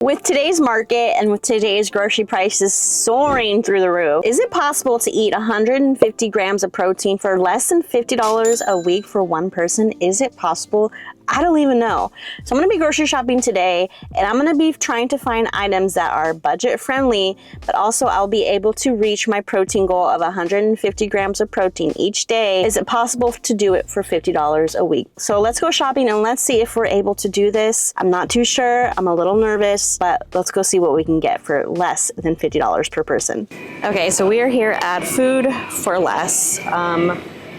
With today's market and with today's grocery prices soaring through the roof, is it possible to eat 150 grams of protein for less than $50 a week for one person? Is it possible? I don't even know. So I'm gonna be grocery shopping today, and I'm gonna be trying to find items that are budget friendly, but also I'll be able to reach my protein goal of 150 grams of protein each day. Is it possible to do it for $50 a week? So let's go shopping and let's see if we're able to do this. I'm not too sure, I'm a little nervous, but let's go see what we can get for less than $50 per person. Okay, so we are here at Food for Less.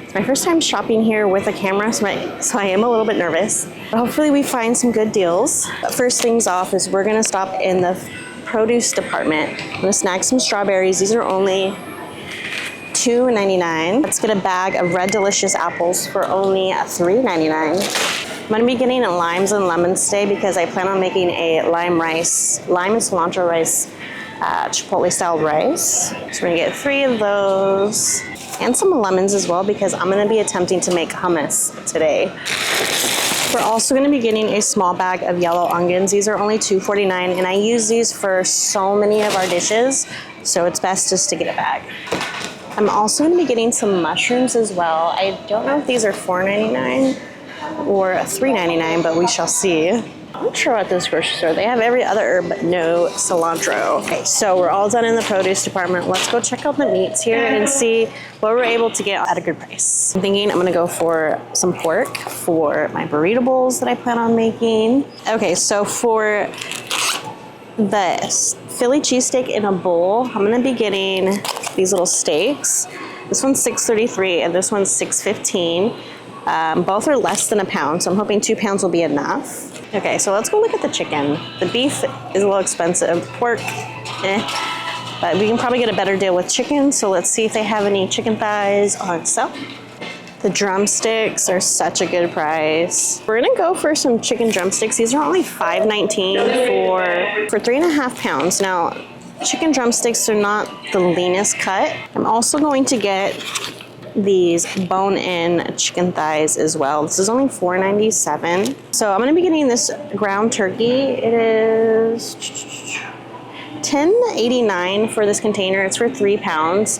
It's my first time shopping here with a camera, so I am a little bit nervous. But hopefully we find some good deals. But first things off is we're gonna stop in the produce department. I'm gonna snag some strawberries. These are only $2.99. Let's get a bag of Red Delicious apples for only $3.99. I'm gonna be getting limes and lemons today because I plan on making a lime and cilantro rice, Chipotle style rice. So we're gonna get 3 of those. And some lemons as well because I'm gonna be attempting to make hummus today. We're also gonna be getting a small bag of yellow onions. These are only $2.49 and I use these for so many of our dishes, so it's best just to get a bag. I'm also gonna be getting some mushrooms as well. I don't know if these are $4.99 or $3.99, but we shall see. I'm not sure at this grocery store. They have every other herb but no cilantro. Okay, so we're all done in the produce department. Let's go check out the meats here and see what we're able to get at a good price. I'm thinking I'm gonna go for some pork for my burrito bowls that I plan on making. Okay, so for the Philly cheesesteak in a bowl, I'm gonna be getting these little steaks. This one's $6.33 and this one's $6.15. Both are less than a pound, so I'm hoping 2 pounds will be enough. Okay, so let's go look at the chicken. The beef is a little expensive. Pork, but we can probably get a better deal with chicken, so let's see if they have any chicken thighs on sale. The drumsticks are such a good price. We're gonna go for some chicken drumsticks. These are only $5.19 for 3.5 pounds. Now, chicken drumsticks are not the leanest cut. I'm also going to get these bone-in chicken thighs as well. This is only $4.97. So I'm gonna be getting this ground turkey. It is $10.89 for this container. It's for 3 pounds.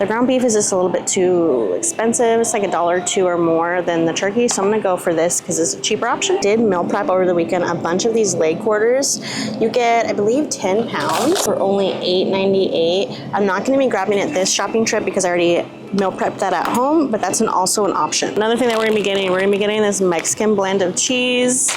The ground beef is just a little bit too expensive. It's like $1 or $2 or more than the turkey, so I'm gonna go for this because it's a cheaper option. Did meal prep over the weekend a bunch of these leg quarters. You get, I believe, 10 pounds for only $8.98. I'm not gonna be grabbing it this shopping trip because I already meal prepped that at home, but that's also an option. Another thing that we're gonna be getting this Mexican blend of cheese,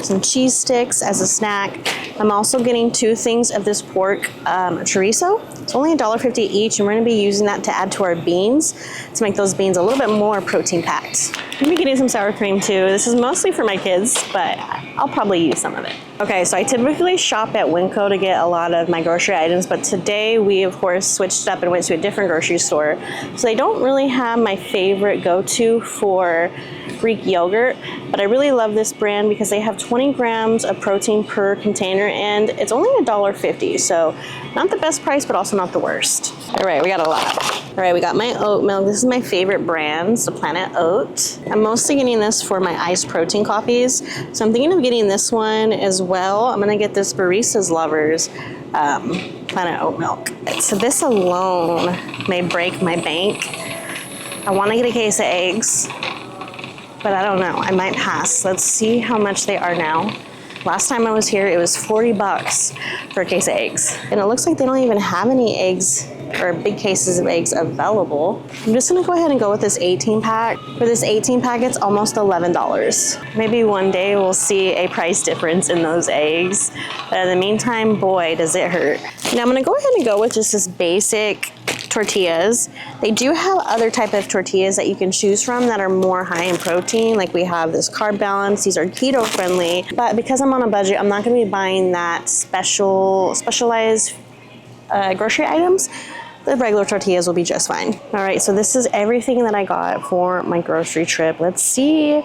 some cheese sticks as a snack. I'm also getting 2 things of this pork chorizo. It's only $1.50 each, and we're gonna be using that to add to our beans to make those beans a little bit more protein packed. I'm gonna be getting some sour cream too. This is mostly for my kids, but I'll probably use some of it. Okay, so I typically shop at Winco to get a lot of my grocery items, but today we of course switched up and went to a different grocery store. So they don't really have my favorite go-to for Greek yogurt, but I really love this brand because they have 20 grams of protein per container and it's only $1.50. So not the best price, but also not the worst. All right, we got a lot. All right, we got my oat milk. This is my favorite brand, the Planet Oat. I'm mostly getting this for my iced protein coffees. So I'm thinking of getting this one as well. I'm gonna get this Barista's Lovers Planet Oat milk. So this alone may break my bank. I wanna get a case of eggs, but I don't know, I might pass. Let's see how much they are now. Last time I was here, it was $40 for a case of eggs. And it looks like they don't even have any eggs or big cases of eggs available. I'm just gonna go ahead and go with this 18 pack. For this 18 pack, it's almost $11. Maybe one day we'll see a price difference in those eggs. But in the meantime, boy, does it hurt. Now I'm gonna go ahead and go with just this basic tortillas. They do have other type of tortillas that you can choose from that are more high in protein. Like we have this Carb Balance. These are keto friendly, but because I'm on a budget, I'm not gonna be buying that specialized grocery items. The regular tortillas will be just fine. All right, so this is everything that I got for my grocery trip. Let's see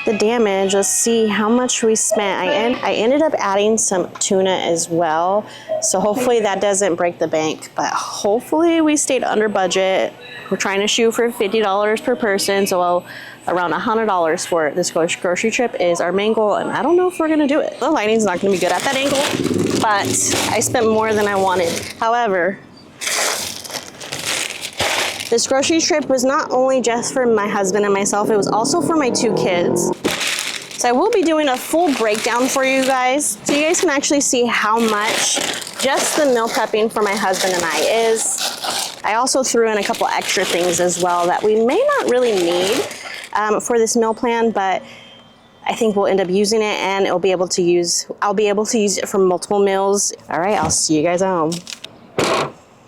the damage. Let's see how much we spent. I ended up adding some tuna as well, so hopefully that doesn't break the bank, but hopefully we stayed under budget. We're trying to shoot for $50 per person, so around $100 for this grocery trip is our main goal, and I don't know if we're gonna do it. The lighting's not gonna be good at that angle, but I spent more than I wanted. However, this grocery trip was not only just for my husband and myself, it was also for my 2 kids. So I will be doing a full breakdown for you guys, so you guys can actually see how much just the meal prepping for my husband and I is. I also threw in a couple extra things as well that we may not really need for this meal plan, but I think we'll end up using it, and I'll be able to use it for multiple meals. All right, I'll see you guys at home.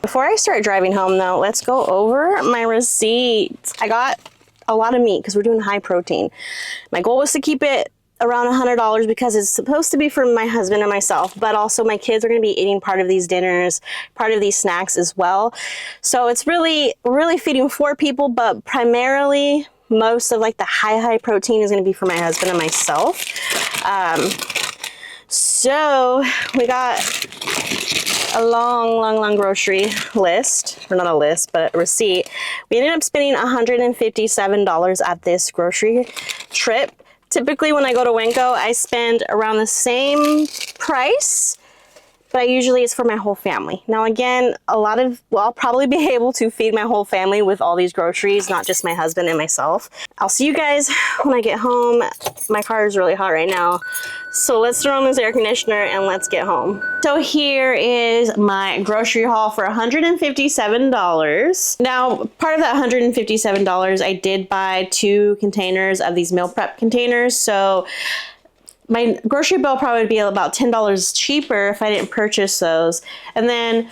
Before I start driving home though, let's go over my receipts. I got a lot of meat because we're doing high protein. My goal was to keep it around $100 because it's supposed to be for my husband and myself, but also my kids are going to be eating part of these dinners, part of these snacks as well. So it's really feeding 4 people, but primarily most of like the high protein is going to be for my husband and myself. So we got a long grocery list, or not a list, but a receipt. We ended up spending $157 at this grocery trip. Typically when I go to Winco, I spend around the same price, but usually it's for my whole family. Now again, I'll probably be able to feed my whole family with all these groceries, not just my husband and myself. I'll see you guys when I get home. My car is really hot right now, so let's turn on this air conditioner and let's get home. So here is my grocery haul for $157. Now, part of that $157, I did buy 2 containers of these meal prep containers, so my grocery bill probably would be about $10 cheaper if I didn't purchase those. And then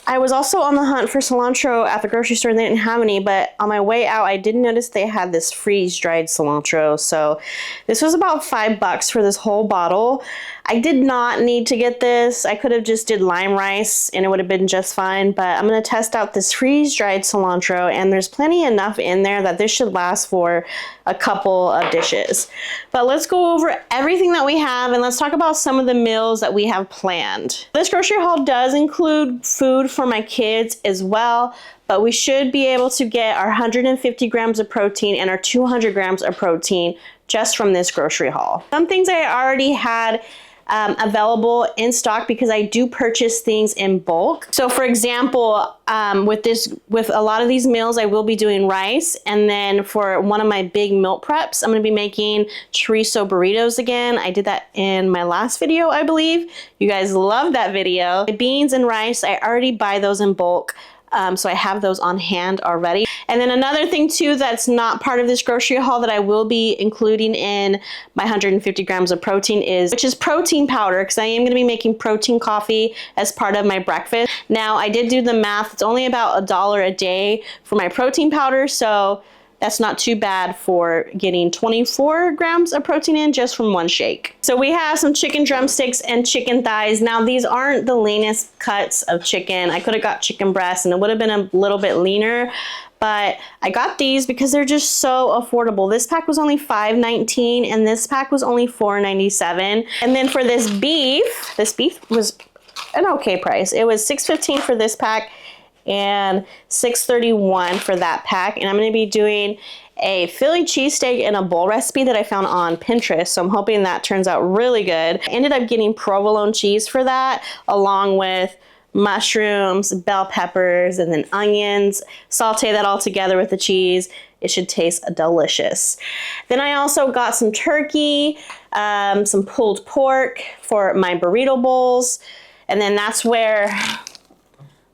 I was also on the hunt for cilantro at the grocery store, and they didn't have any, but on my way out, I did notice they had this freeze-dried cilantro. So this was about $5 for this whole bottle. I did not need to get this. I could have just did lime rice and it would have been just fine, but I'm gonna test out this freeze-dried cilantro, and there's plenty enough in there that this should last for a couple of dishes. But let's go over everything that we have, and let's talk about some of the meals that we have planned. This grocery haul does include food for my kids as well, but we should be able to get our 150 grams of protein and our 200 grams of protein just from this grocery haul. Some things I already had available in stock because I do purchase things in bulk. So for example, with a lot of these meals, I will be doing rice, and then for one of my big meal preps, I'm gonna be making chorizo burritos again. I did that in my last video, I believe. You guys loved that video. My beans and rice, I already buy those in bulk. So I have those on hand already. And then another thing too that's not part of this grocery haul that I will be including in my 150 grams of protein which is protein powder, because I am going to be making protein coffee as part of my breakfast. Now I did do the math. It's only about $1 a day for my protein powder, so that's not too bad for getting 24 grams of protein in just from one shake. So we have some chicken drumsticks and chicken thighs. Now these aren't the leanest cuts of chicken. I could have got chicken breast and it would have been a little bit leaner, but I got these because they're just so affordable. This pack was only $5.19 and this pack was only $4.97. And then for this beef was an okay price. It was $6.15 for this pack and $6.31 for that pack. And I'm going to be doing a Philly cheesesteak in a bowl recipe that I found on Pinterest, so I'm hoping that turns out really good. I ended up getting provolone cheese for that, along with mushrooms, bell peppers, and then onions. Saute that all together with the cheese. It should taste delicious. Then I also got some turkey, some pulled pork for my burrito bowls, and then that's where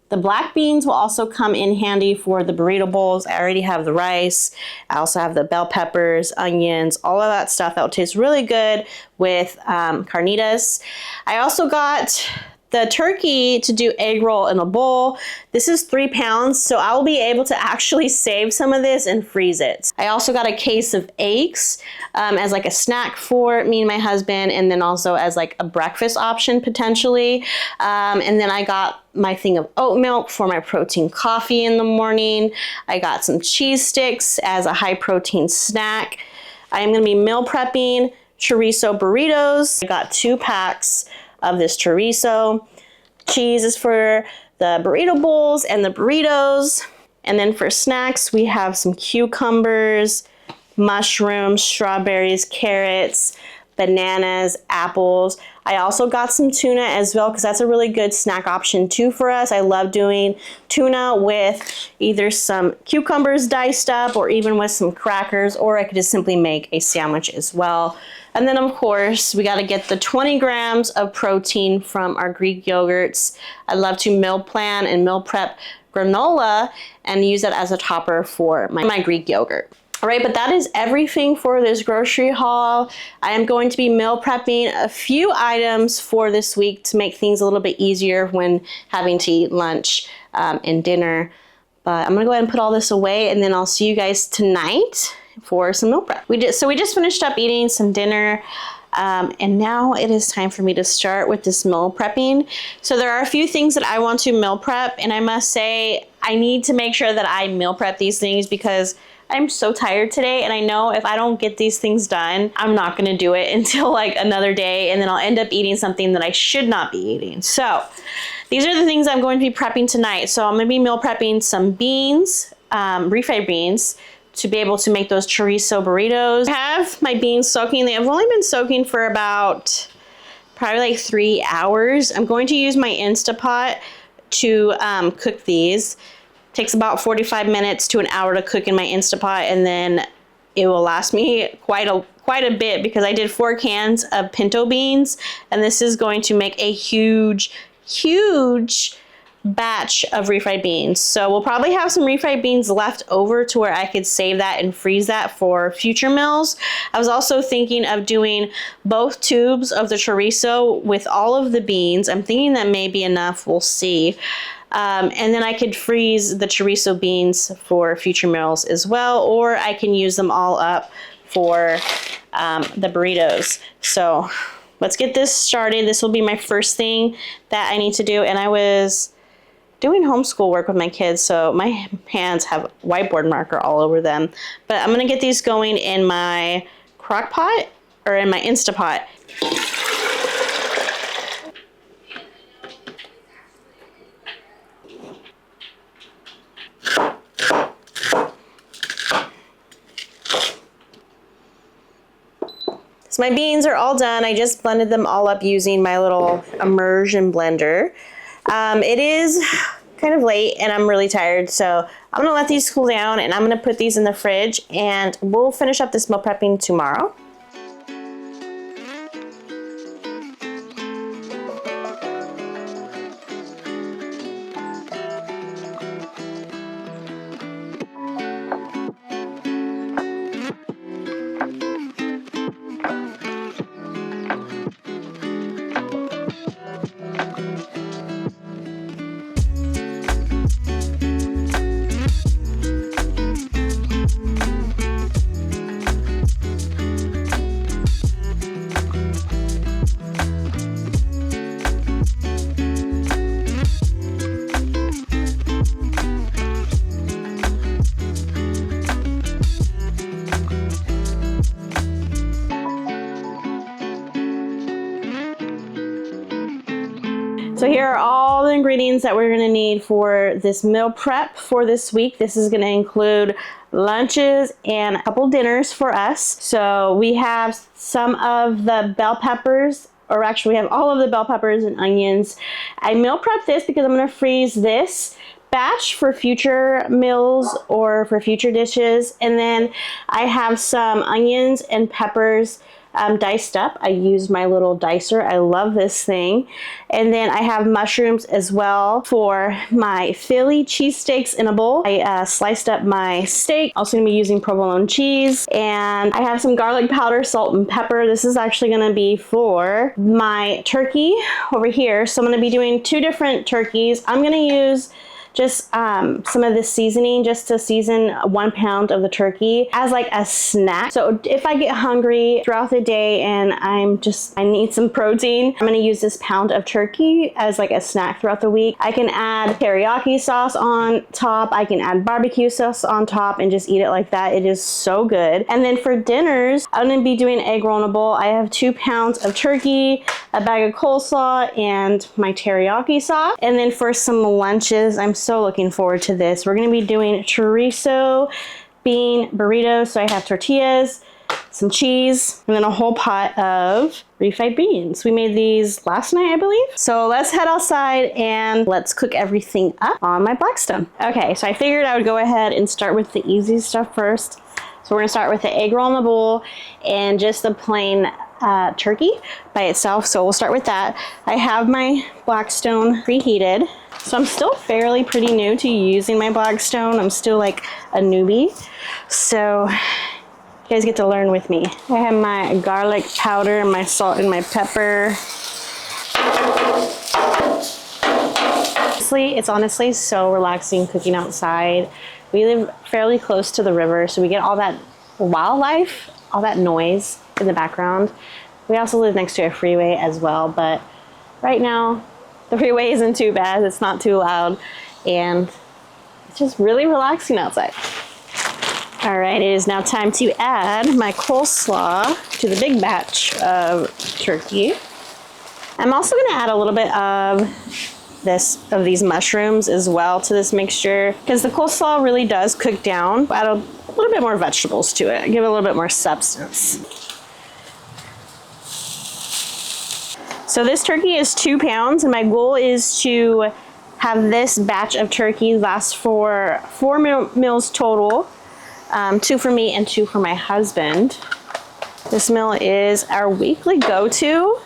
the black beans will also come in handy for the burrito bowls. I already have the rice. I also have the bell peppers, onions, all of that stuff that will taste really good with carnitas. I also got the turkey to do egg roll in a bowl. This is 3 pounds, so I will be able to actually save some of this and freeze it. I also got a case of eggs as like a snack for me and my husband, and then also as like a breakfast option potentially. And then I got my thing of oat milk for my protein coffee in the morning. I got some cheese sticks as a high protein snack. I am gonna be meal prepping chorizo burritos. I got 2 packs of this chorizo. Cheese is for the burrito bowls and the burritos. And then for snacks, we have some cucumbers, mushrooms, strawberries, carrots, bananas, apples. I also got some tuna as well because that's a really good snack option too for us. I love doing tuna with either some cucumbers diced up or even with some crackers, or I could just simply make a sandwich as well. And then of course, we got to get the 20 grams of protein from our Greek yogurts. I love to meal plan and meal prep granola and use that as a topper for my Greek yogurt. All right, but that is everything for this grocery haul. I am going to be meal prepping a few items for this week to make things a little bit easier when having to eat lunch and dinner. But I'm gonna go ahead and put all this away, and then I'll see you guys tonight for some meal prep. We just finished up eating some dinner. And now it is time for me to start with this meal prepping. So there are a few things that I want to meal prep, and I must say I need to make sure that I meal prep these things because I'm so tired today, and I know if I don't get these things done, I'm not gonna do it until like another day, and then I'll end up eating something that I should not be eating. So these are the things I'm going to be prepping tonight. So I'm gonna be meal prepping some beans, refried beans, to be able to make those chorizo burritos. I have my beans soaking. They've only been soaking for about probably like 3 hours. I'm going to use my Instapot to cook these. Takes about 45 minutes to an hour to cook in my Instapot, and then it will last me quite a bit because I did 4 cans of pinto beans, and this is going to make a huge batch of refried beans. So we'll probably have some refried beans left over to where I could save that and freeze that for future meals. I was also thinking of doing both tubes of the chorizo with all of the beans. I'm thinking that may be enough, we'll see. And then I could freeze the chorizo beans for future meals as well, or I can use them all up for the burritos. So let's get this started. This will be my first thing that I need to do, and I was doing homeschool work with my kids, so my hands have whiteboard marker all over them. But I'm gonna get these going in my crock pot or in my Instapot. So my beans are all done. I just blended them all up using my little immersion blender. It is kind of late and I'm really tired, so I'm gonna let these cool down and I'm gonna put these in the fridge, and we'll finish up this meal prepping tomorrow. So here are all the ingredients that we're gonna need for this meal prep for this week. This is gonna include lunches and a couple dinners for us. So we have some of the bell peppers, or actually we have all of the bell peppers and onions. I meal prep this because I'm gonna freeze this batch for future meals or for future dishes. And then I have some onions and peppers diced up. I use my little dicer. I love this thing. And then I have mushrooms as well for my Philly cheesesteaks in a bowl. I sliced up my steak. Also gonna be using provolone cheese. And I have some garlic powder, salt, and pepper. This is actually gonna be for my turkey over here. So I'm gonna be doing 2 different turkeys. I'm gonna use just some of this seasoning just to season 1 pound of the turkey as like a snack. So if I get hungry throughout the day and I need some protein, I'm gonna use this pound of turkey as like a snack throughout the week. I can add teriyaki sauce on top. I can add barbecue sauce on top and just eat it like that. It is so good. And then for dinners, I'm gonna be doing egg roll in a bowl. I have 2 pounds of turkey, a bag of coleslaw, and my teriyaki sauce. And then for some lunches, I'm so looking forward to this. We're gonna be doing chorizo bean burritos. So I have tortillas, some cheese, and then a whole pot of refried beans. We made these last night, I believe. So let's head outside and let's cook everything up on my Blackstone. Okay, so I figured I would go ahead and start with the easy stuff first. So we're gonna start with the egg roll in the bowl and just the plain turkey by itself. So we'll start with that. I have my Blackstone preheated. So I'm still fairly pretty new to using my Blackstone. I'm still like a newbie. So you guys get to learn with me. I have my garlic powder, my salt, and my pepper. It's honestly so relaxing cooking outside. We live fairly close to the river, so we get all that wildlife, all that noise in the background. We also live next to a freeway as well, but right now the freeway isn't too bad. It's not too loud, and it's just really relaxing outside. All right, it is now time to add my coleslaw to the big batch of turkey. I'm also gonna add a little bit of these mushrooms as well to this mixture, because the coleslaw really does cook down. Add a little bit more vegetables to it, give it a little bit more substance. So this turkey is 2 pounds, and my goal is to have this batch of turkey last for 4 meals total. 2 for me and 2 for my husband. This meal is our weekly go-to.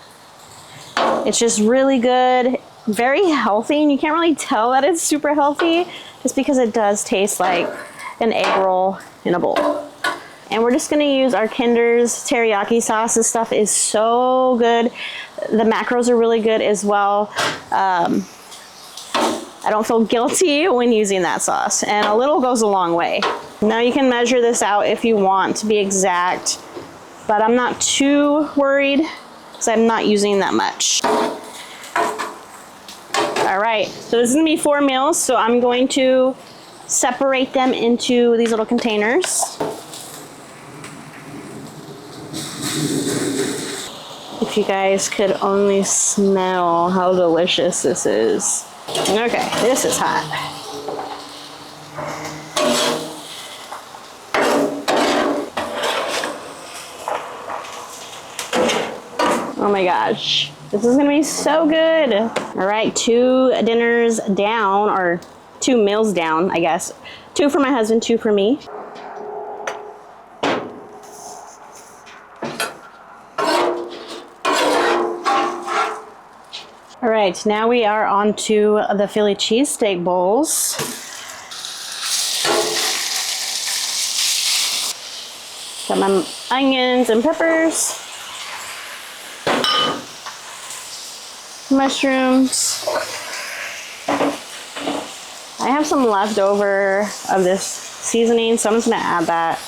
It's just really good, very healthy, and you can't really tell that it's super healthy just because it does taste like an egg roll in a bowl. And we're just gonna use our Kinder's teriyaki sauce. This stuff is so good. The macros are really good as well. I don't feel guilty when using that sauce, and a little goes a long way. Now you can measure this out if you want to be exact, but I'm not too worried because I'm not using that much. All right, so this is gonna be 4 meals, so I'm going to separate them into these little containers. If you guys could only smell how delicious this is. Okay, this is hot. Oh my gosh, this is gonna be so good. All right, 2 dinners down, or 2 meals down, I guess. 2 for my husband, 2 for me. All right, now we are on to the Philly cheesesteak bowls. Got my onions and peppers, mushrooms. I have some leftover of this seasoning, so I'm just gonna add that.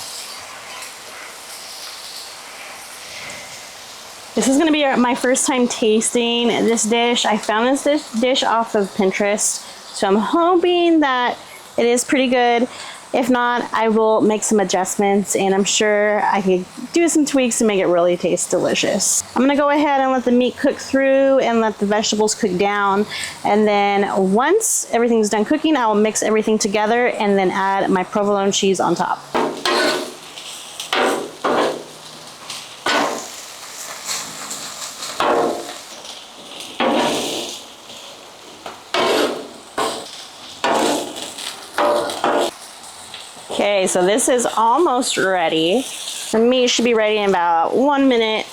This is gonna be my first time tasting this dish. I found this dish off of Pinterest, so I'm hoping that it is pretty good. If not, I will make some adjustments, and I'm sure I could do some tweaks to make it really taste delicious. I'm gonna go ahead and let the meat cook through and let the vegetables cook down. And then once everything's done cooking, I will mix everything together and then add my provolone cheese on top. Okay, so this is almost ready. The meat should be ready in about 1 minute.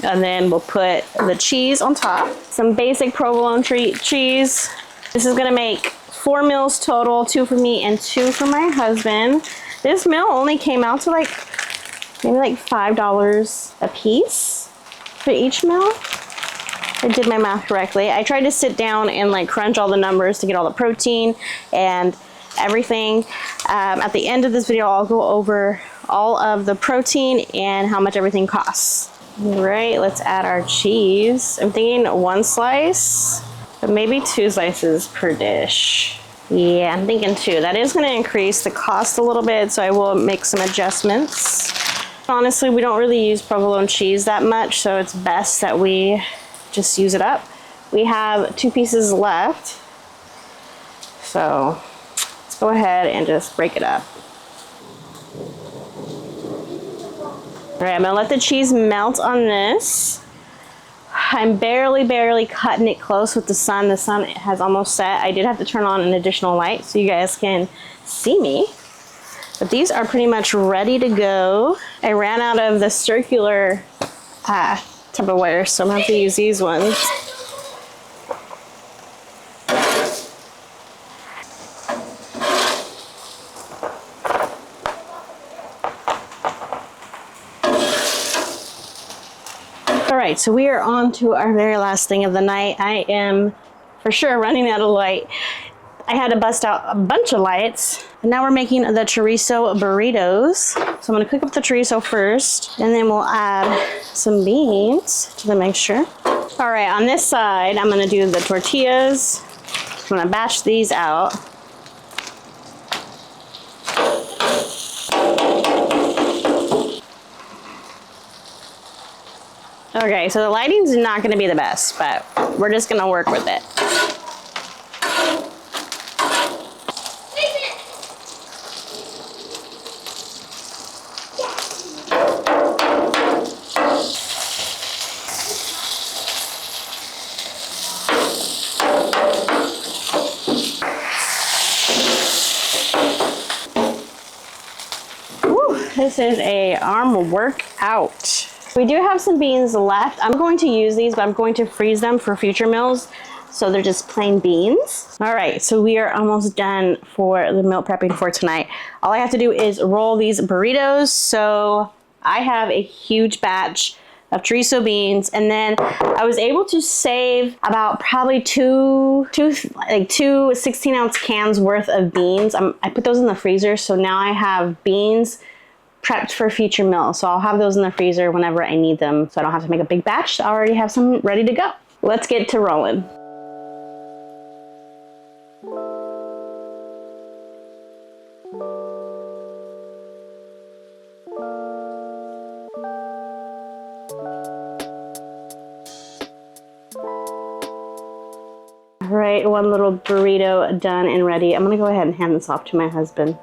And then we'll put the cheese on top. Some basic provolone cheese. This is gonna make 4 meals total, 2 for me and 2 for my husband. This meal only came out to maybe $5 a piece for each meal. I did my math correctly. I tried to sit down and like crunch all the numbers to get all the protein and everything. At the end of this video, I'll go over all of the protein and how much everything costs. All right, let's add our cheese. I'm thinking 1 slice, but maybe 2 slices per dish. Yeah, I'm thinking 2. That is gonna increase the cost a little bit, so I will make some adjustments. Honestly, we don't really use provolone cheese that much, so it's best that we just use it up. We have 2 pieces left, so let's go ahead and just break it up. All right, I'm gonna let the cheese melt on this. I'm barely cutting it close with the sun. The sun has almost set. I did have to turn on an additional light so you guys can see me. But these are pretty much ready to go. I ran out of the circular Tupperware, so I'm gonna have to use these ones. All right, so we are on to our very last thing of the night. I am for sure running out of light. I had to bust out a bunch of lights. And now we're making the chorizo burritos. So I'm gonna cook up the chorizo first, and then we'll add some beans to the mixture. All right, on this side, I'm gonna do the tortillas. I'm gonna batch these out. Okay, so the lighting's not gonna be the best, but we're just gonna work with it. Whew, this is a arm workout. We do have some beans left. I'm going to use these, but I'm going to freeze them for future meals. So they're just plain beans. All right, so we are almost done for the meal prepping for tonight. All I have to do is roll these burritos. So I have a huge batch of chorizo beans, and then I was able to save about probably two 16-ounce cans worth of beans. I put those in the freezer, so now I have beans prepped for future meals. So I'll have those in the freezer whenever I need them, so I don't have to make a big batch. I already have some ready to go. Let's get to rolling. All right, one little burrito done and ready. I'm gonna go ahead and hand this off to my husband.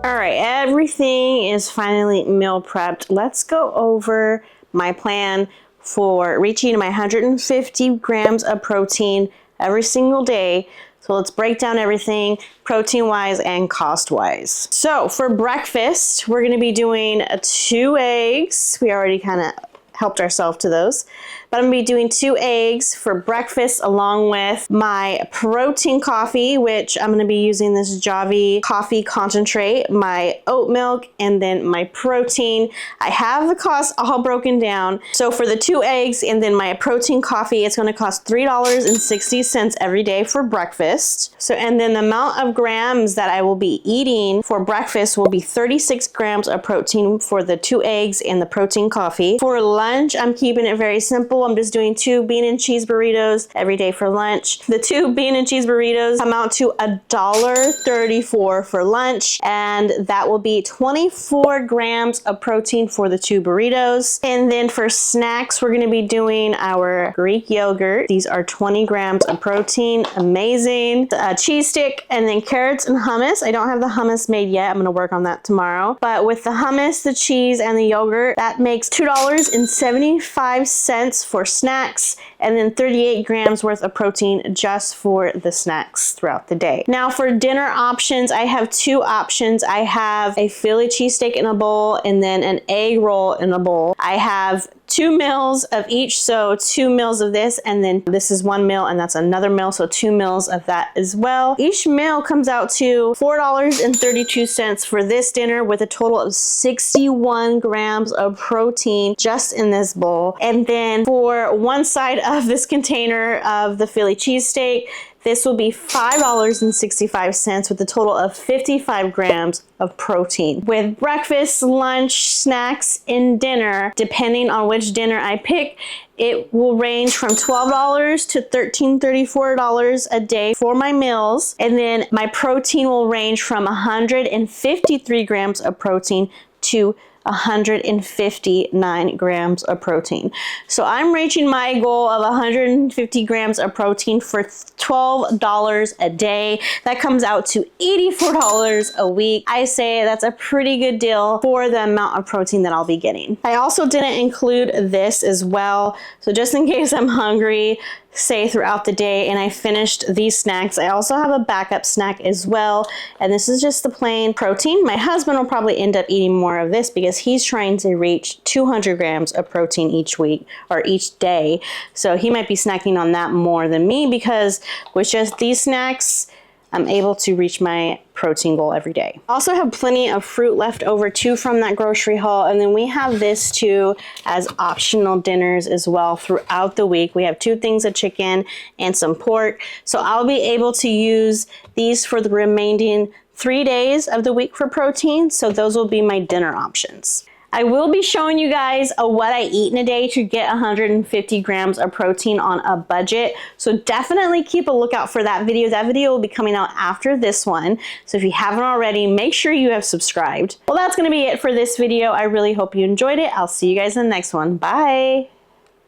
All right, everything is finally meal prepped. Let's go over my plan for reaching my 150 grams of protein every single day. So let's break down everything protein-wise and cost-wise. So for breakfast, we're gonna be doing 2 eggs. We already kind of helped ourselves to those. But I'm gonna be doing 2 eggs for breakfast along with my protein coffee, which I'm gonna be using this Javi coffee concentrate, my oat milk, and then my protein. I have the cost all broken down. So for the 2 eggs and then my protein coffee, it's gonna cost $3.60 every day for breakfast. So, and then the amount of grams that I will be eating for breakfast will be 36 grams of protein for the 2 eggs and the protein coffee. For lunch, I'm keeping it very simple. example, I'm just doing 2 bean and cheese burritos every day for lunch. The 2 bean and cheese burritos amount to $1.34 for lunch, and that will be 24 grams of protein for the 2 burritos. And then for snacks, we're gonna be doing our Greek yogurt. These are 20 grams of protein, amazing. A cheese stick, and then carrots and hummus. I don't have the hummus made yet. I'm gonna work on that tomorrow. But with the hummus, the cheese, and the yogurt, that makes $2.75 for snacks, and then 38 grams worth of protein just for the snacks throughout the day. Now for dinner options, I have 2 options. I have a Philly cheesesteak in a bowl and then an egg roll in a bowl. I have 2 meals of each, so 2 meals of this, and then this is 1 meal and that's another meal, so 2 meals of that as well. Each meal comes out to $4.32 for this dinner, with a total of 61 grams of protein just in this bowl. And then for one side of this container of the Philly cheesesteak, this will be $5.65 with a total of 55 grams of protein. With breakfast, lunch, snacks, and dinner, depending on which dinner I pick, it will range from $12 to $13.34 a day for my meals. And then my protein will range from 153 grams of protein to 159 grams of protein. So I'm reaching my goal of 150 grams of protein for $12 a day. That comes out to $84 a week. I say that's a pretty good deal for the amount of protein that I'll be getting. I also didn't include this as well. So just in case I'm hungry, say throughout the day, and I finished these snacks, I also have a backup snack as well, and this is just the plain protein. My husband will probably end up eating more of this because he's trying to reach 200 grams of protein each week or each day, so he might be snacking on that more than me, because with just these snacks I'm able to reach my protein goal every day. I also have plenty of fruit left over too from that grocery haul, and then we have this too as optional dinners as well throughout the week. We have 2 things of chicken and some pork, so I'll be able to use these for the remaining 3 days of the week for protein, so those will be my dinner options. I will be showing you guys what I eat in a day to get 150 grams of protein on a budget. So definitely keep a lookout for that video. That video will be coming out after this one. So if you haven't already, make sure you have subscribed. Well, that's going to be it for this video. I really hope you enjoyed it. I'll see you guys in the next one. Bye.